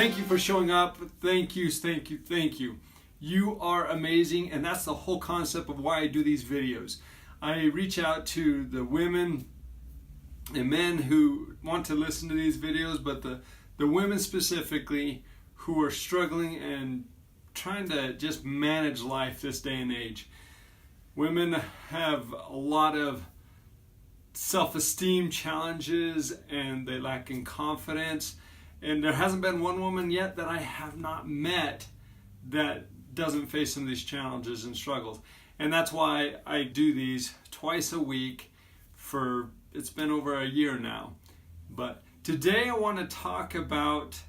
Thank you for showing up. Thank you, thank you, thank you. You are amazing, and that's the whole concept of why I do these videos. I reach out to the women and men who want to listen to these videos, but the women specifically who are struggling and trying to just manage life this day and age. Women have a lot of self-esteem challenges and they lack in confidence. And there hasn't been one woman yet that I have not met that doesn't face some of these challenges and struggles. And that's why I do these twice a week for, it's been over a year now. But today I want to talk about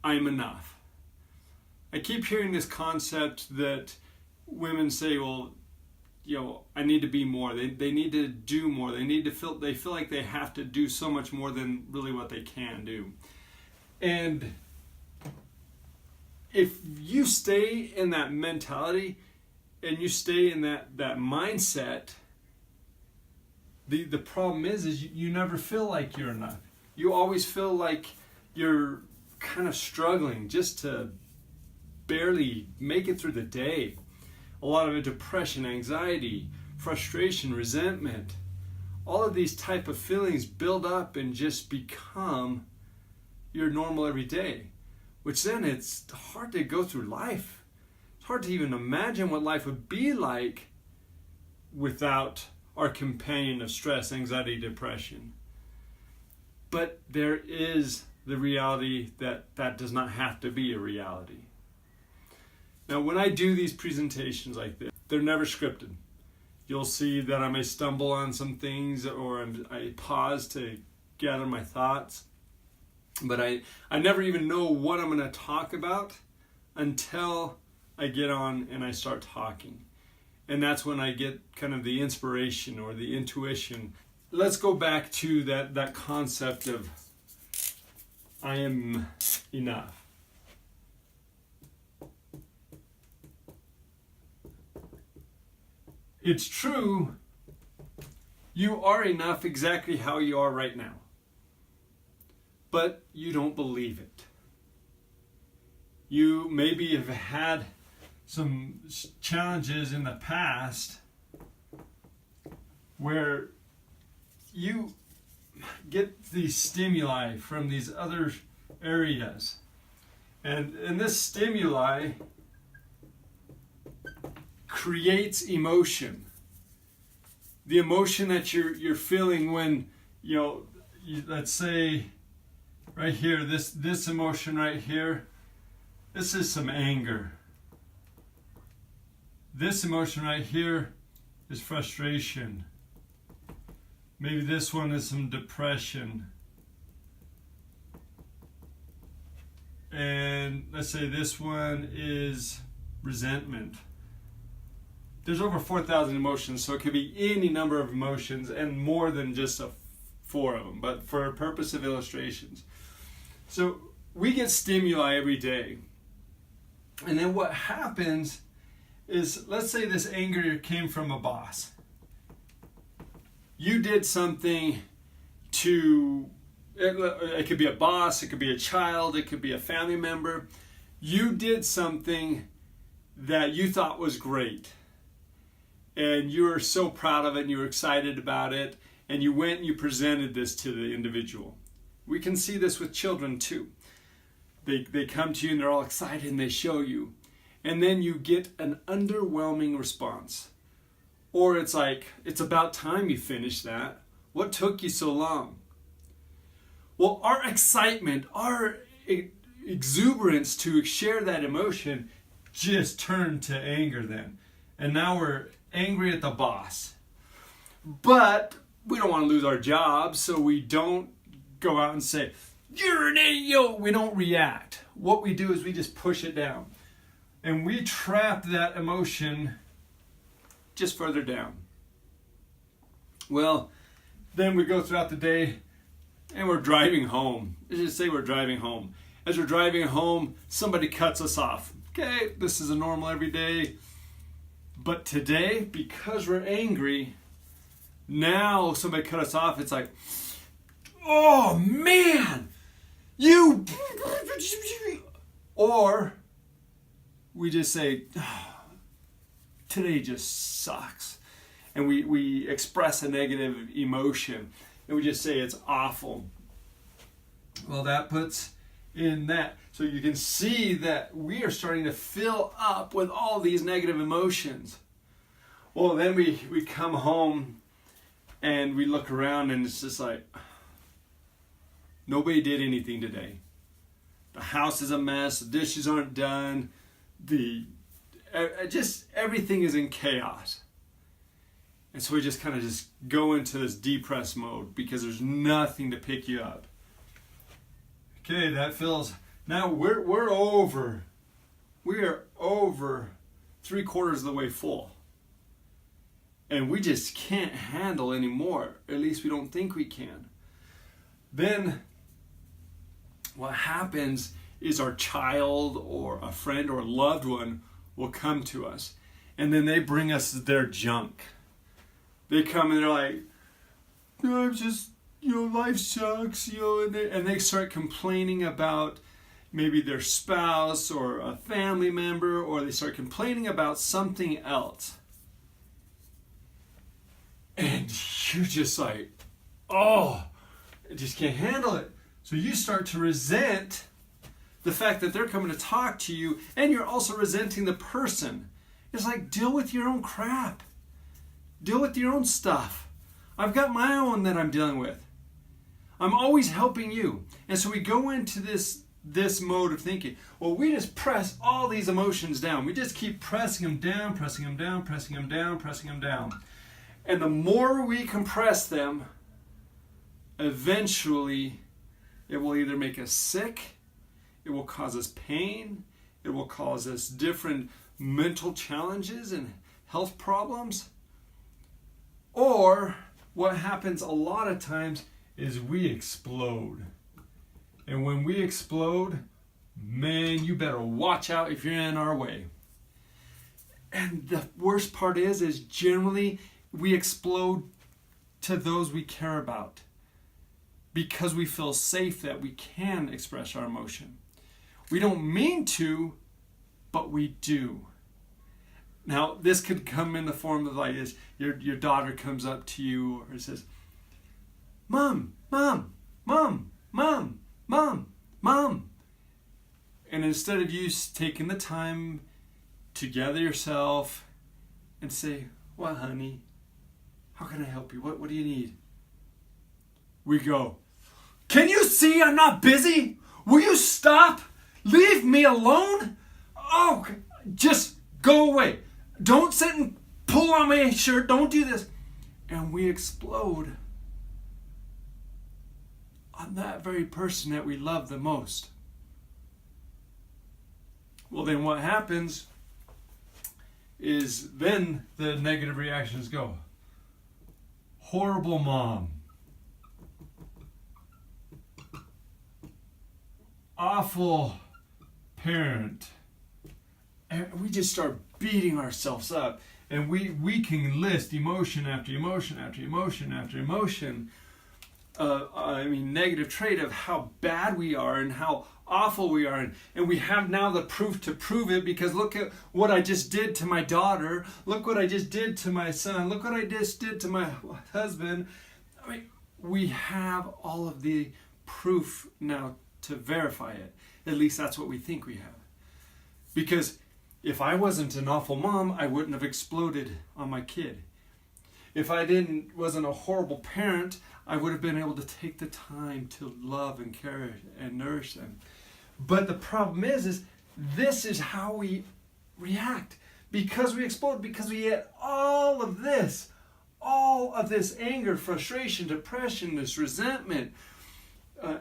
I'm enough. I keep hearing this concept that women say, well, I need to be more. They need to do more. They feel like they have to do so much more than really what they can do. And if you stay in that mentality and you stay in that mindset, the problem is you never feel like you're enough. You always feel like you're kind of struggling just to barely make it through the day. A lot of it, depression, anxiety, frustration, resentment, all of these type of feelings build up and just become your normal every day, which then it's hard to go through life. It's hard to even imagine what life would be like without our companion of stress, anxiety, depression. But there is the reality that does not have to be a reality. Now, when I do these presentations like this, they're never scripted. You'll see that I may stumble on some things or I pause to gather my thoughts. But I never even know what I'm going to talk about until I get on and I start talking. And that's when I get kind of the inspiration or the intuition. Let's go back to that concept of I am enough. It's true, you are enough exactly how you are right now. But you don't believe it. You maybe have had some challenges in the past where you get these stimuli from these other areas. And this stimuli creates emotion. The emotion that you're feeling when, let's say right here, this emotion right here, this is some anger. This emotion right here is frustration. Maybe this one is some depression. And let's say this one is resentment. There's over 4,000 emotions, so it could be any number of emotions and more than just 4 of them, but for a purpose of illustrations. So we get stimuli every day. And then what happens is, let's say this anger came from a boss. You did something it could be a boss, it could be a child, it could be a family member. You did something that you thought was great. And you were so proud of it and you were excited about it. And you went and you presented this to the individual. We can see this with children too. They come to you and they're all excited and they show you. And then you get an underwhelming response. Or it's like, it's about time you finished that. What took you so long? Well, our excitement, our exuberance to share that emotion just turned to anger then. And now we're angry at the boss. But we don't want to lose our jobs, so we don't go out and say, you're an idiot. We don't react. What we do is we just push it down. And we trap that emotion just further down. Well, then we go throughout the day and we're driving home. Let's just say we're driving home. As we're driving home, somebody cuts us off. Okay, this is a normal everyday. But today, because we're angry, now somebody cut us off, it's like, oh man, You, or we just say, oh, today just sucks. And we express a negative emotion. And we just say it's awful. Well, that puts in that. So you can see that we are starting to fill up with all these negative emotions. Well, then we come home and we look around and it's just like, nobody did anything today. The house is a mess. The dishes aren't done. Just everything is in chaos. And so we just kind of just go into this depressed mode because there's nothing to pick you up. Okay, that feels. Now we're over. We are over 3/4 of the way full. And we just can't handle anymore. At least we don't think we can. Then what happens is our child or a friend or a loved one will come to us. And then they bring us their junk. They come and they're like, no, I'm just, life sucks, and they start complaining about maybe their spouse or a family member, or they start complaining about something else. And you're just like, oh, I just can't handle it. So you start to resent the fact that they're coming to talk to you, and you're also resenting the person. It's like, deal with your own crap. Deal with your own stuff. I've got my own that I'm dealing with. I'm always helping you. And so we go into this mode of thinking, well, we just press all these emotions down. We just keep pressing them down, pressing them down, pressing them down, pressing them down. And the more we compress them, eventually it will either make us sick, it will cause us pain, it will cause us different mental challenges and health problems. Or what happens a lot of times is we explode. And when we explode, man, you better watch out if you're in our way. And the worst part is generally we explode to those we care about because we feel safe that we can express our emotion. We don't mean to, but we do. Now, this could come in the form of like this. Your daughter comes up to you or says, Mom, Mom, Mom, Mom, Mom, Mom. And instead of you taking the time to gather yourself and say, what, honey? How can I help you? What do you need? We go, can you see I'm not busy? Will you stop? Leave me alone? Oh, just go away. Don't sit and pull on my shirt. Don't do this. And we explode on that very person that we love the most. Well, then what happens is then the negative reactions go. Horrible mom. Awful parent. And we just start beating ourselves up. And we can list emotion after emotion after emotion after emotion. Negative trait of how bad we are and how awful we are. And we have now the proof to prove it, because look at what I just did to my daughter. Look what I just did to my son. Look what I just did to my husband. We have all of the proof now to verify it. At least that's what we think we have. Because if I wasn't an awful mom, I wouldn't have exploded on my kid. If I wasn't a horrible parent, I would have been able to take the time to love and care and nourish them. But the problem is this is how we react. Because we explode, because we get all of this anger, frustration, depression, this resentment,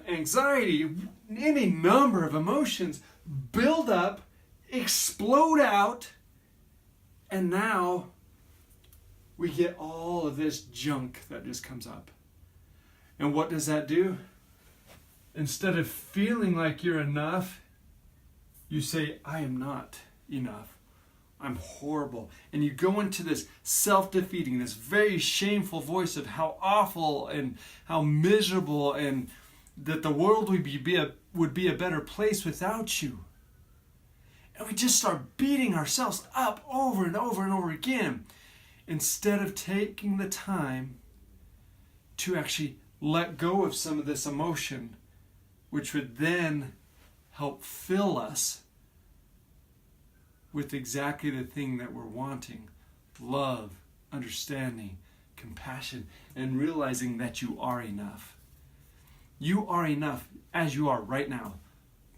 anxiety, any number of emotions build up, explode out, and now we get all of this junk that just comes up. And what does that do? Instead of feeling like you're enough, you say, I am not enough. I'm horrible. And you go into this self-defeating, this very shameful voice of how awful and how miserable and that the world would be a better place without you. And we just start beating ourselves up over and over and over again, instead of taking the time to actually let go of some of this emotion, which would then help fill us with exactly the thing that we're wanting: love, understanding, compassion, and realizing that you are enough. You are enough as you are right now.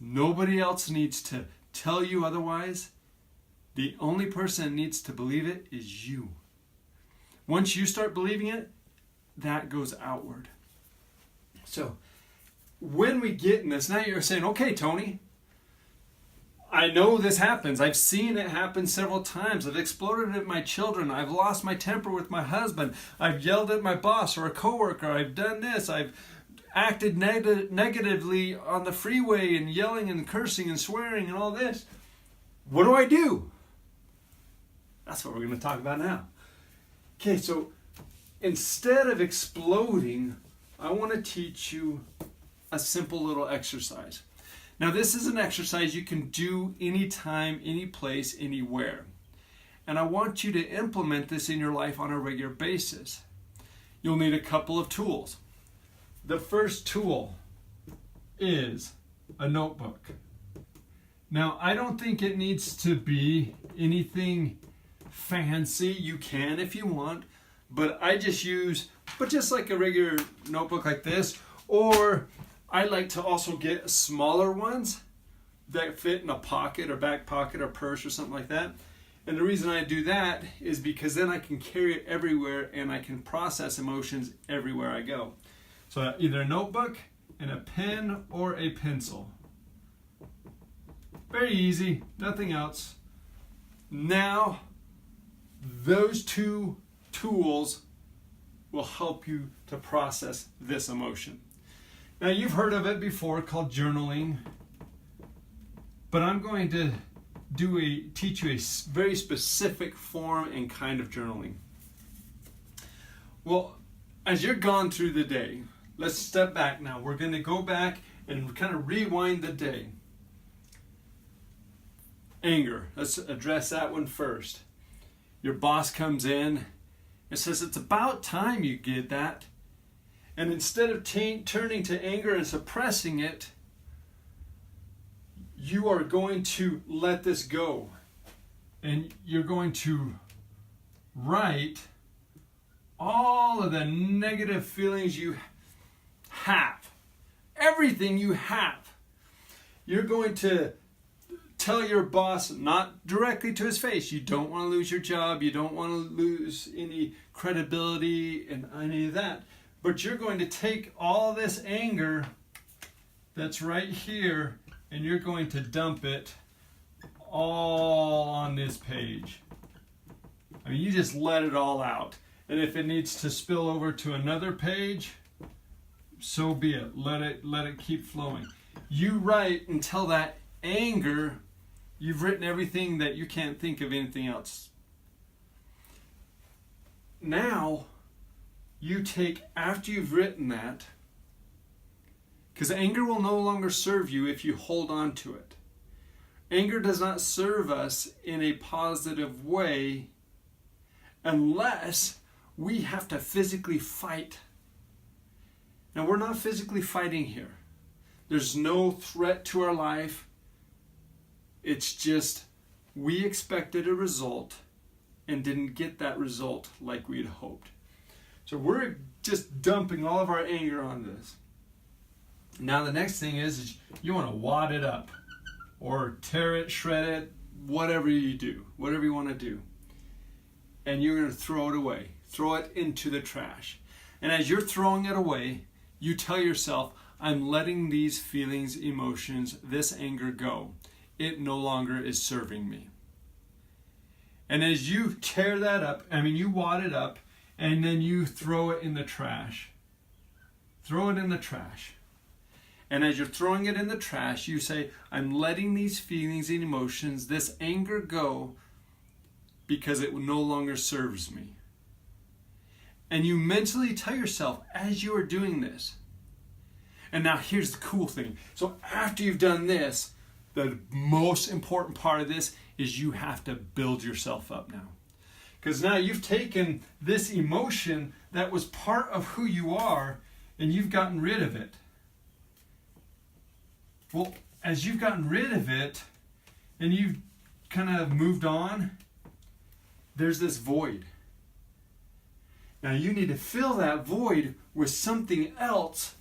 Nobody else needs to tell you otherwise. The only person that needs to believe it is you. Once you start believing it, that goes outward. So when we get in this, now you're saying, okay, Tony, I know this happens. I've seen it happen several times. I've exploded at my children. I've lost my temper with my husband. I've yelled at my boss or a coworker. I've done this. I've acted negatively on the freeway and yelling and cursing and swearing and all this. What do I do? That's what we're going to talk about now. Okay, so instead of exploding, I want to teach you a simple little exercise. Now, this is an exercise you can do anytime, any place, anywhere. And I want you to implement this in your life on a regular basis. You'll need a couple of tools. The first tool is a notebook. Now, I don't think it needs to be anything fancy. You can if you want, but I just use, just like a regular notebook like this, or I like to also get smaller ones that fit in a pocket or back pocket or purse or something like that. And the reason I do that is because then I can carry it everywhere and I can process emotions everywhere I go. So either a notebook and a pen or a pencil. Very easy, nothing else. Now, those two tools will help you to process this emotion. Now, you've heard of it before, called journaling, but I'm going to teach you a very specific form and kind of journaling. Well, as you're gone through the day, let's step back now. We're going to go back and kind of rewind the day. Anger. Let's address that one first. Your boss comes in and says, it's about time you did that. And instead of turning to anger and suppressing it, you are going to let this go. And you're going to write all of the negative feelings you have. Everything you have. You're going to tell your boss, not directly to his face, you don't want to lose your job, you don't want to lose any credibility and any of that. But you're going to take all this anger that's right here and you're going to dump it all on this page. I mean, you just let it all out. And if it needs to spill over to another page, so be it. Let it keep flowing. You write until that anger, you've written everything that you can't think of anything else. Now, you take, after you've written that, because anger will no longer serve you if you hold on to it. Anger does not serve us in a positive way unless we have to physically fight. Now, we're not physically fighting here. There's no threat to our life. It's just we expected a result and didn't get that result like we had hoped. So we're just dumping all of our anger on this. Now the next thing is you want to wad it up or tear it, shred it, whatever you do, whatever you want to do. And you're going to throw it away. Throw it into the trash. And as you're throwing it away, you tell yourself, I'm letting these feelings, emotions, this anger go. It no longer is serving me. And as you tear that up, you wad it up, and then you throw it in the trash. Throw it in the trash. And as you're throwing it in the trash, you say, I'm letting these feelings and emotions, this anger go because it no longer serves me. And you mentally tell yourself as you are doing this, And now here's the cool thing. So after you've done this, the most important part of this is you have to build yourself up now. Because now you've taken this emotion that was part of who you are and you've gotten rid of it. Well, as you've gotten rid of it and you've kind of moved on, there's this void. Now you need to fill that void with something else.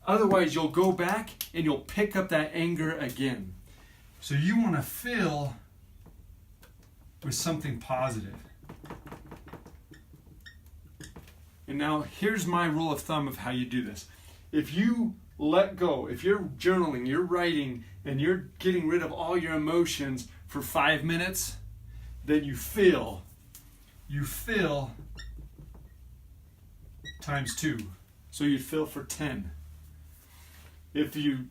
Otherwise you'll go back and you'll pick up that anger again. So you want to fill with something positive. And now here's my rule of thumb of how you do this. If you let go, if you're journaling, you're writing, and you're getting rid of all your emotions for 5 minutes, then you fill times 2. So you'd fill for 10. If you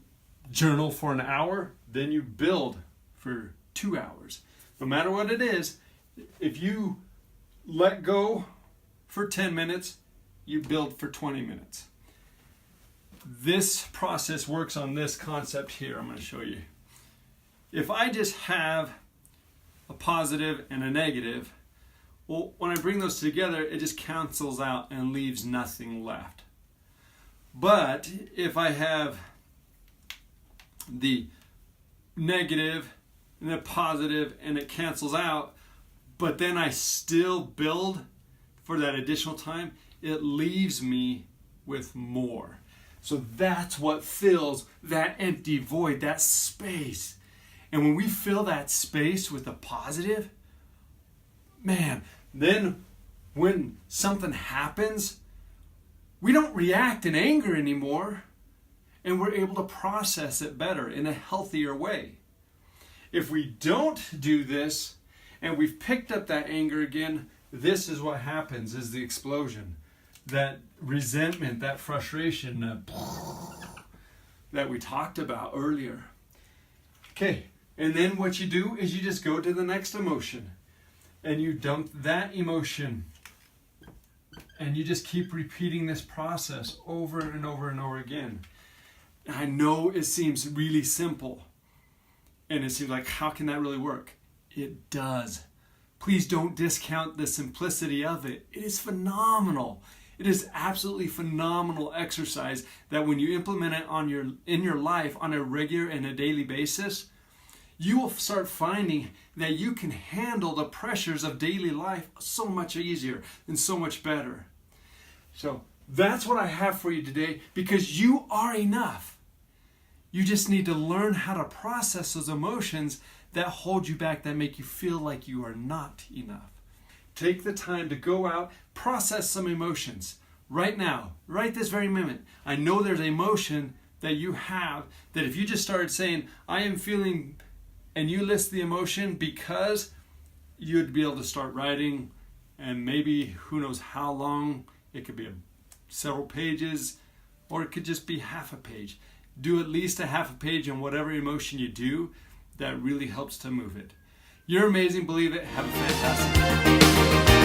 journal for an hour, then you build for 2 hours. No matter what it is, if you let go for 10 minutes, you build for 20 minutes. This process works on this concept here. I'm going to show you. If I just have a positive and a negative, well, when I bring those together, it just cancels out and leaves nothing left. But if I have the negative and the positive and it cancels out, but then I still build for that additional time, it leaves me with more. So that's what fills that empty void, that space. And when we fill that space with a positive, man, then when something happens, we don't react in anger anymore, and we're able to process it better in a healthier way. If we don't do this, and we've picked up that anger again, this is what happens, is the explosion. That resentment, that frustration, that we talked about earlier. Okay, and then what you do is you just go to the next emotion, and you dump that emotion, and you just keep repeating this process over and over and over again. And I know it seems really simple, and it seems like, how can that really work? It does. Please don't discount the simplicity of it. It is phenomenal. It is absolutely phenomenal exercise that when you implement it in your life on a regular and a daily basis, you will start finding that you can handle the pressures of daily life so much easier and so much better. So that's what I have for you today, because you are enough. You just need to learn how to process those emotions that hold you back, that make you feel like you are not enough. Take the time to go out, process some emotions right now, right this very moment. I know there's an emotion that you have that if you just started saying, I am feeling, and you list the emotion, because you'd be able to start writing, and maybe who knows how long. It could be several pages, or it could just be half a page. Do at least a half a page on whatever emotion you do. That really helps to move it. You're amazing. Believe it. Have a fantastic day.